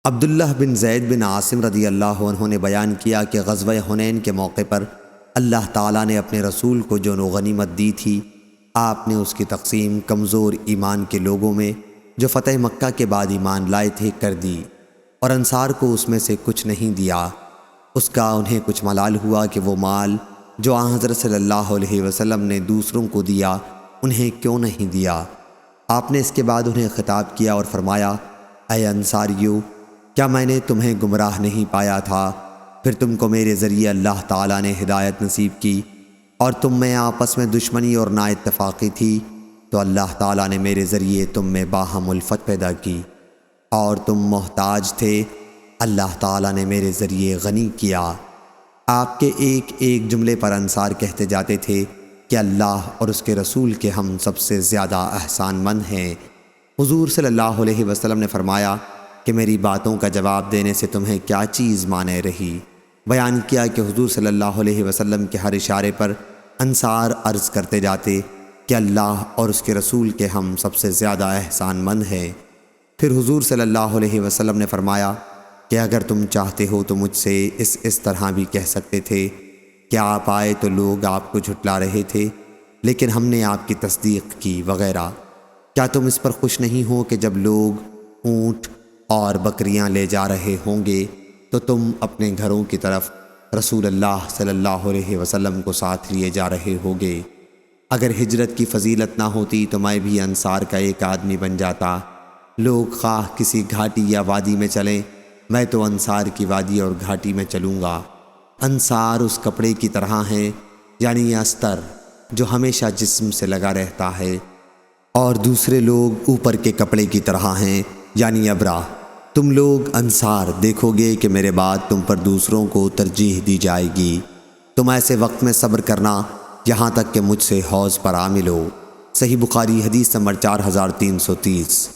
عبداللہ بن زید بن عاصم رضی اللہ عنہ نے بیان کیا کہ غزوہ حنین کے موقع پر اللہ تعالیٰ نے اپنے رسول کو جو غنیمت دی تھی، آپ نے اس کی تقسیم کمزور ایمان کے لوگوں میں جو فتح مکہ کے بعد ایمان لائے تھے کر دی، اور انصار کو اس میں سے کچھ نہیں دیا۔ اس کا انہیں کچھ ملال ہوا کہ وہ مال جو آن حضرت صلی اللہ علیہ وسلم نے دوسروں کو دیا انہیں کیوں نہیں دیا۔ آپ نے اس کے بعد انہیں خطاب کیا اور فرمایا، اے انصاریو، کیا میں نے تمہیں گمراہ نہیں پایا تھا؟ پھر تم کو میرے ذریعے اللہ تعالیٰ نے ہدایت نصیب کی، اور تم میں آپس میں دشمنی اور نا اتفاقی تھی، تو اللہ تعالیٰ نے میرے ذریعے تم میں باہم الفت پیدا کی، اور تم محتاج تھے، اللہ تعالیٰ نے میرے ذریعے غنی کیا۔ آپ کے ایک ایک جملے پر انصار کہتے جاتے تھے کہ اللہ اور اس کے رسول کے ہم سب سے زیادہ احسان مند ہیں۔ حضور صلی اللہ علیہ وسلم نے فرمایا کہ میری باتوں کا جواب دینے سے تمہیں کیا چیز مانے رہی؟ بیان کیا کہ حضور صلی اللہ علیہ وسلم کے ہر اشارے پر انصار عرض کرتے جاتے کہ اللہ اور اس کے رسول کے ہم سب سے زیادہ احسان مند ہیں۔ پھر حضور صلی اللہ علیہ وسلم نے فرمایا کہ اگر تم چاہتے ہو تو مجھ سے اس طرح بھی کہہ سکتے تھے کہ آپ آئے تو لوگ آپ کو جھٹلا رہے تھے، لیکن ہم نے آپ کی تصدیق کی وغیرہ۔ کیا تم اس پر خوش نہیں ہو کہ جب لوگ اونٹ اور بکریاں لے جا رہے ہوں گے تو تم اپنے گھروں کی طرف رسول اللہ صلی اللہ علیہ وسلم کو ساتھ لیے جا رہے ہوگے؟ اگر ہجرت کی فضیلت نہ ہوتی تو میں بھی انصار کا ایک آدمی بن جاتا۔ لوگ خواہ کسی گھاٹی یا وادی میں چلیں، میں تو انصار کی وادی اور گھاٹی میں چلوں گا۔ انصار اس کپڑے کی طرح ہیں، یعنی استر جو ہمیشہ جسم سے لگا رہتا ہے، اور دوسرے لوگ اوپر کے کپڑے کی طرح ہیں، یعنی ابرا۔ تم لوگ انصار دیکھو گے کہ میرے بعد تم پر دوسروں کو ترجیح دی جائے گی۔ تم ایسے وقت میں صبر کرنا یہاں تک کہ مجھ سے حوض پر آ ملو۔ صحیح بخاری حدیث نمبر 4330۔